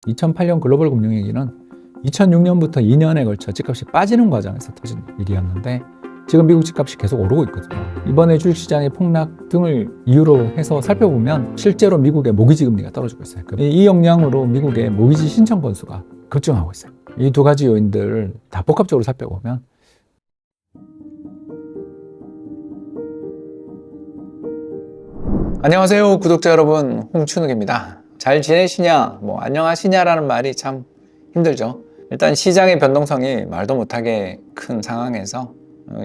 2008년 글로벌 금융위기는 2006년부터 2년에 걸쳐 집값이 빠지는 과정에서 터진 일이었는데 지금 미국 집값이 계속 오르고 있거든요. 이번에 주식시장의 폭락 등을 이유로 해서 살펴보면 실제로 미국의 모기지 금리가 떨어지고 있어요. 이 영향으로 미국의 모기지 신청 건수가 급증하고 있어요. 이 두 가지 요인들을 다 복합적으로 살펴보면 안녕하세요 구독자 여러분, 홍춘욱입니다. 잘 지내시냐, 안녕하시냐라는 말이 참 힘들죠. 일단 시장의 변동성이 말도 못하게 큰 상황에서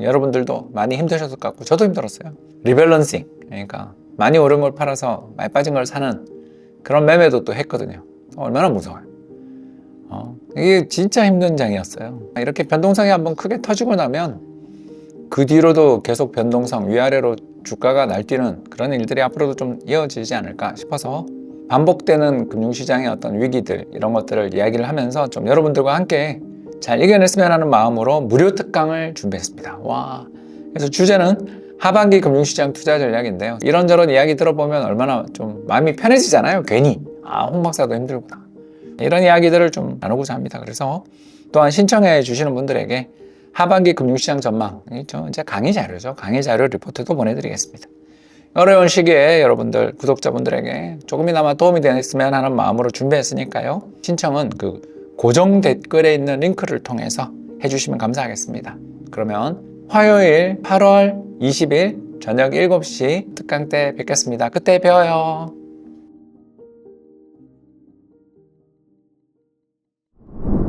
여러분들도 많이 힘드셨을 것 같고 저도 힘들었어요. 리밸런싱, 그러니까 많이 오른 걸 팔아서 많이 빠진 걸 사는 그런 매매도 또 했거든요. 얼마나 무서워요. 이게 진짜 힘든 장이었어요. 이렇게 변동성이 한번 크게 터지고 나면 그 뒤로도 계속 변동성, 위아래로 주가가 날뛰는 그런 일들이 앞으로도 좀 이어지지 않을까 싶어서 반복되는 금융시장의 어떤 위기들, 이런 것들을 이야기를 하면서 좀 여러분들과 함께 잘 이겨냈으면 하는 마음으로 무료 특강을 준비했습니다. 그래서 주제는 하반기 금융시장 투자 전략인데요. 이런저런 이야기 들어보면 얼마나 좀 마음이 편해지잖아요. 괜히 홍 박사도 힘들구나, 이런 이야기들을 좀 나누고자 합니다. 그래서 또한 신청해 주시는 분들에게 하반기 금융시장 전망, 이제 강의 자료죠. 강의 자료 리포트도 보내드리겠습니다. 어려운 시기에 여러분들, 구독자분들에게 조금이나마 도움이 됐으면 하는 마음으로 준비했으니까요. 신청은 그 고정 댓글에 있는 링크를 통해서 해주시면 감사하겠습니다. 그러면 화요일 8월 20일 저녁 7시 특강 때 뵙겠습니다. 그때 뵈어요.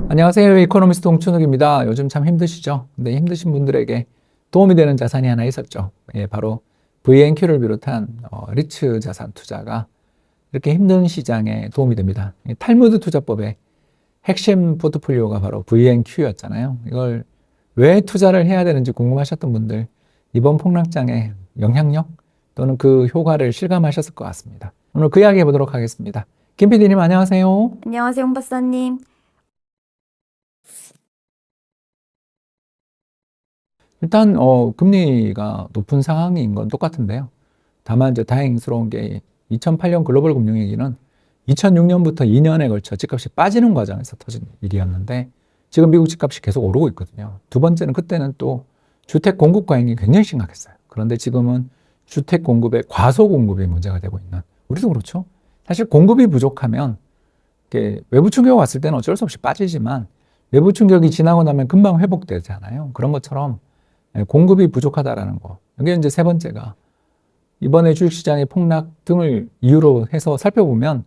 안녕하세요. 이코노미스트 홍춘욱입니다. 요즘 참 힘드시죠? 근데 힘드신 분들에게 도움이 되는 자산이 하나 있었죠. 바로 VNQ를 비롯한 리츠 자산 투자가 이렇게 힘든 시장에 도움이 됩니다. 탈무드 투자법의 핵심 포트폴리오가 바로 VNQ였잖아요. 이걸 왜 투자를 해야 되는지 궁금하셨던 분들, 이번 폭락장의 영향력 또는 그 효과를 실감하셨을 것 같습니다. 오늘 그 이야기 해보도록 하겠습니다. 김 PD님 안녕하세요. 안녕하세요, 홍 박사님. 일단 금리가 높은 상황인 건 똑같은데요. 다만 이제 다행스러운 게 2008년 글로벌 금융위기는 2006년부터 2년에 걸쳐 집값이 빠지는 과정에서 터진 일이었는데 지금 미국 집값이 계속 오르고 있거든요. 두 번째는 그때는 또 주택 공급 과잉이 굉장히 심각했어요. 그런데 지금은 주택 공급의 과소 공급이 문제가 되고 있는, 우리도 그렇죠. 사실 공급이 부족하면 외부 충격 왔을 때는 어쩔 수 없이 빠지지만 외부 충격이 지나고 나면 금방 회복되잖아요. 그런 것처럼 공급이 부족하다라는 거. 이게 이제 세 번째가 이번에 주식시장의 폭락 등을 이유로 해서 살펴보면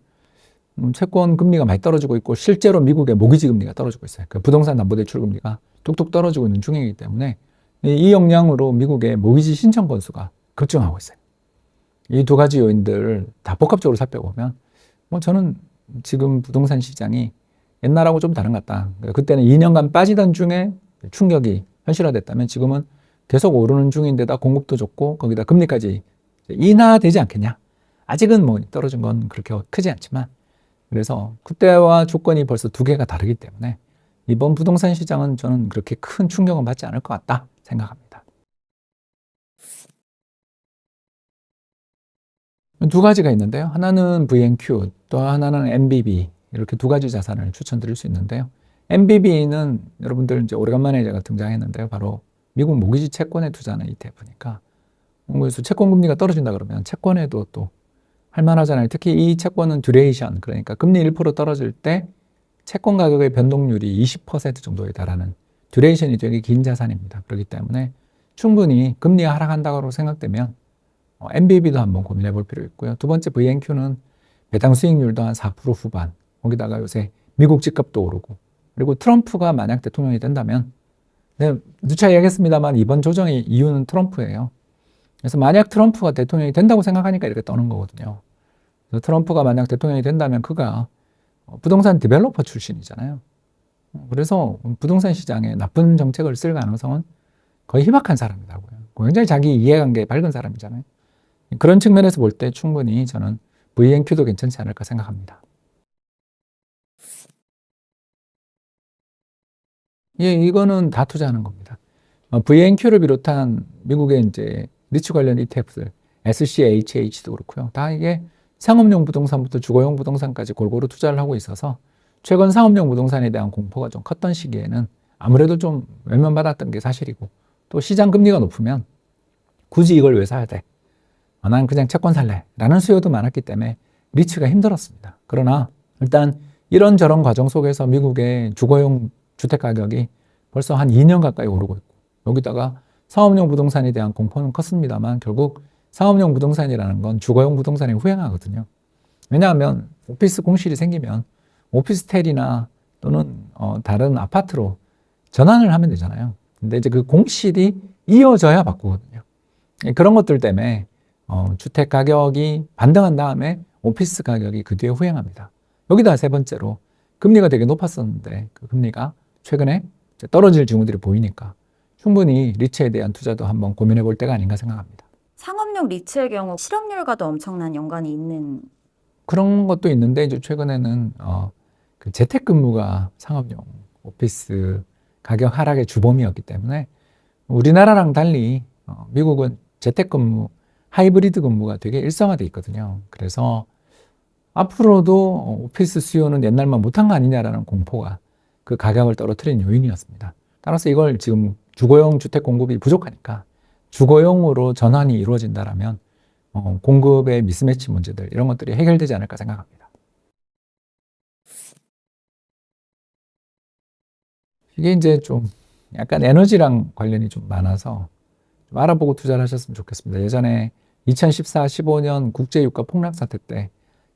채권 금리가 많이 떨어지고 있고 실제로 미국의 모기지 금리가 떨어지고 있어요. 그 부동산 담보대출 금리가 뚝뚝 떨어지고 있는 중이기 때문에 이 영향으로 미국의 모기지 신청 건수가 급증하고 있어요. 이 두 가지 요인들을 다 복합적으로 살펴보면 저는 지금 부동산 시장이 옛날하고 좀 다른 것 같다. 그때는 2년간 빠지던 중에 충격이 현실화됐다면 지금은 계속 오르는 중인데다 공급도 좋고 거기다 금리까지 인하되지 않겠냐. 아직은 떨어진 건 그렇게 크지 않지만, 그래서 그때와 조건이 벌써 두 개가 다르기 때문에 이번 부동산 시장은 저는 그렇게 큰 충격은 받지 않을 것 같다 생각합니다. 두 가지가 있는데요. 하나는 VNQ, 또 하나는 MBB, 이렇게 두 가지 자산을 추천드릴 수 있는데요. MBB는 여러분들 이제 오래간만에 제가 등장했는데요. 바로 미국 모기지 채권에 투자하는 ETF니까 그래서 채권 금리가 떨어진다 그러면 채권에도 또 할만하잖아요. 특히 이 채권은 듀레이션, 그러니까 금리 1% 떨어질 때 채권 가격의 변동률이 20% 정도에 달하는 듀레이션이 되게 긴 자산입니다. 그렇기 때문에 충분히 금리가 하락한다고 생각되면 MBB도 한번 고민해 볼 필요 있고요. 두 번째 VNQ는 배당 수익률도 한 4% 후반, 거기다가 요새 미국 집값도 오르고, 그리고 트럼프가 만약 대통령이 된다면, 누차 이야기했습니다만 이번 조정의 이유는 트럼프예요. 그래서 만약 트럼프가 대통령이 된다고 생각하니까 이렇게 떠는 거거든요. 그래서 트럼프가 만약 대통령이 된다면 그가 부동산 디벨로퍼 출신이잖아요. 그래서 부동산 시장에 나쁜 정책을 쓸 가능성은 거의 희박한 사람이라고요. 굉장히 자기 이해관계에 밝은 사람이잖아요. 그런 측면에서 볼 때 충분히 저는 VNQ도 괜찮지 않을까 생각합니다. 이거는 다 투자하는 겁니다. VNQ를 비롯한 미국의 이제 리츠 관련 ETF들, SCHH도 그렇고요. 다 이게 상업용 부동산부터 주거용 부동산까지 골고루 투자를 하고 있어서 최근 상업용 부동산에 대한 공포가 좀 컸던 시기에는 아무래도 좀 외면받았던 게 사실이고, 또 시장 금리가 높으면 굳이 이걸 왜 사야 돼? 난 그냥 채권 살래. 라는 수요도 많았기 때문에 리츠가 힘들었습니다. 그러나 일단 이런저런 과정 속에서 미국의 주거용 주택 가격이 벌써 한 2년 가까이 오르고 있고, 여기다가 상업용 부동산에 대한 공포는 컸습니다만 결국 상업용 부동산이라는 건 주거용 부동산에 후행하거든요. 왜냐하면 오피스 공실이 생기면 오피스텔이나 또는 다른 아파트로 전환을 하면 되잖아요. 근데 이제 그 공실이 이어져야 바꾸거든요. 그런 것들 때문에 주택 가격이 반등한 다음에 오피스 가격이 그 뒤에 후행합니다. 여기다 세 번째로 금리가 되게 높았었는데 그 금리가 최근에 떨어질 징후들이 보이니까 충분히 리츠에 대한 투자도 한번 고민해 볼 때가 아닌가 생각합니다. 상업용 리츠의 경우 실업률과도 엄청난 연관이 있는. 그런 것도 있는데 이제 최근에는 그 재택근무가 상업용 오피스 가격 하락의 주범이었기 때문에 우리나라랑 달리 미국은 재택근무, 하이브리드 근무가 되게 일상화돼 있거든요. 그래서 앞으로도 오피스 수요는 옛날만 못한 거 아니냐라는 공포가 그 가격을 떨어뜨린 요인이었습니다. 따라서 이걸 지금 주거용 주택 공급이 부족하니까 주거용으로 전환이 이루어진다라면 공급의 미스매치 문제들 이런 것들이 해결되지 않을까 생각합니다. 이게 이제 좀 약간 에너지랑 관련이 좀 많아서 좀 알아보고 투자를 하셨으면 좋겠습니다. 예전에 2014, 15년 국제유가 폭락 사태 때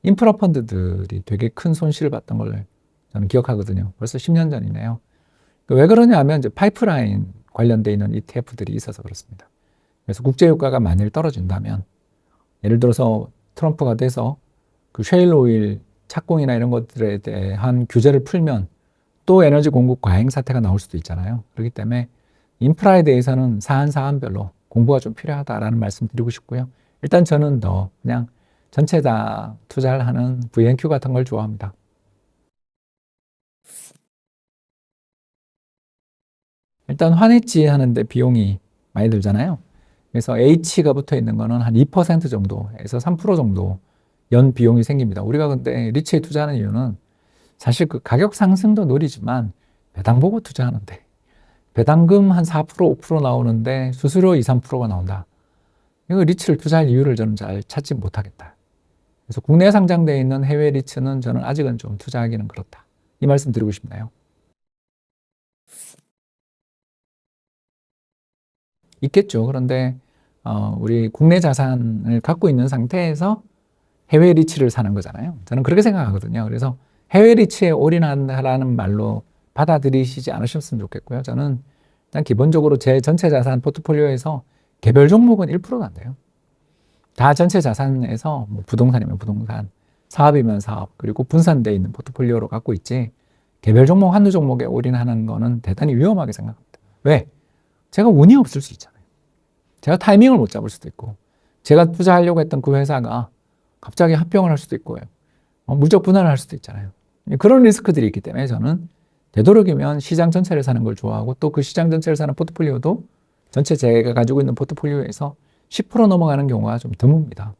인프라 펀드들이 되게 큰 손실을 봤던 걸 저는 기억하거든요. 벌써 10년 전이네요. 왜 그러냐 하면 이제 파이프라인 관련돼 있는 ETF들이 있어서 그렇습니다. 그래서 국제유가가 만일 떨어진다면 예를 들어서 트럼프가 돼서 그 셰일 오일 착공이나 이런 것들에 대한 규제를 풀면 또 에너지 공급 과잉 사태가 나올 수도 있잖아요. 그렇기 때문에 인프라에 대해서는 사안별로 공부가 좀 필요하다라는 말씀 드리고 싶고요. 일단 저는 더 그냥 전체 다 투자를 하는 VNQ 같은 걸 좋아합니다. 일단 환해지 하는데 비용이 많이 들잖아요. 그래서 H가 붙어 있는 거는 한 2% 정도에서 3% 정도 연 비용이 생깁니다. 우리가 근데 리츠에 투자하는 이유는 사실 그 가격 상승도 노리지만 배당 보고 투자하는데 배당금 한 4%, 5% 나오는데 수수료 2, 3%가 나온다. 이거 리츠를 투자할 이유를 저는 잘 찾지 못하겠다. 그래서 국내에 상장되어 있는 해외 리츠는 저는 아직은 좀 투자하기는 그렇다. 이 말씀 드리고 싶네요. 있겠죠. 그런데 우리 국내 자산을 갖고 있는 상태에서 해외 리츠를 사는 거잖아요. 저는 그렇게 생각하거든요. 그래서 해외 리츠에 올인한다라는 말로 받아들이시지 않으셨으면 좋겠고요. 저는 일단 기본적으로 제 전체 자산 포트폴리오에서 개별 종목은 1%도 안 돼요. 다 전체 자산에서 뭐 부동산이면 부동산, 사업이면 사업, 그리고 분산되어 있는 포트폴리오로 갖고 있지 개별 종목 한두 종목에 올인하는 거는 대단히 위험하게 생각합니다. 왜? 제가 운이 없을 수 있잖아요. 제가 타이밍을 못 잡을 수도 있고 제가 투자하려고 했던 그 회사가 갑자기 합병을 할 수도 있고요. 물적 분할을 할 수도 있잖아요. 그런 리스크들이 있기 때문에 저는 되도록이면 시장 전체를 사는 걸 좋아하고 또 그 시장 전체를 사는 포트폴리오도 전체 제가 가지고 있는 포트폴리오에서 10% 넘어가는 경우가 좀 드뭅니다.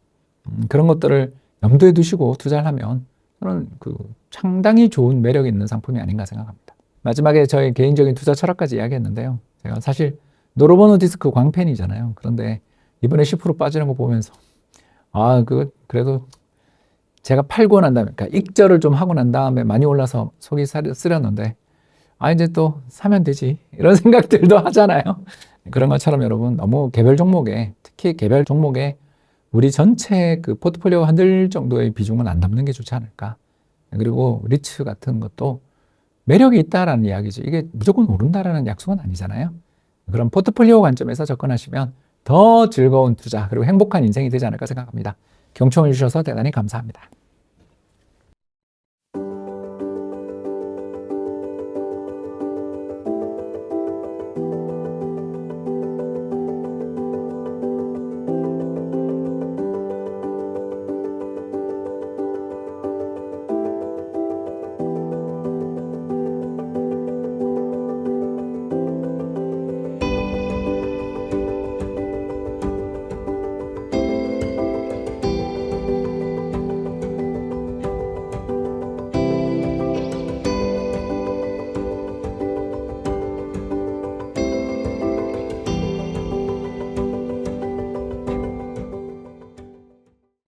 그런 것들을 염두에 두시고 투자를 하면 저는 그 상당히 좋은 매력 있는 상품이 아닌가 생각합니다. 마지막에 저의 개인적인 투자 철학까지 이야기했는데요. 제가 사실 노르버너 디스크 광팬이잖아요. 그런데 이번에 10% 빠지는 거 보면서 그래도 제가 팔고 난 다음에, 그러니까 익절을 좀 하고 난 다음에 많이 올라서 속이 쓰렸는데 이제 또 사면 되지 이런 생각들도 하잖아요. 그런 것처럼 여러분 너무 개별 종목에, 특히 개별 종목에 우리 전체 그 포트폴리오 한들 정도의 비중은 안 담는 게 좋지 않을까. 그리고 리츠 같은 것도 매력이 있다라는 이야기죠. 이게 무조건 오른다라는 약속은 아니잖아요. 그런 포트폴리오 관점에서 접근하시면 더 즐거운 투자 그리고 행복한 인생이 되지 않을까 생각합니다. 경청해 주셔서 대단히 감사합니다.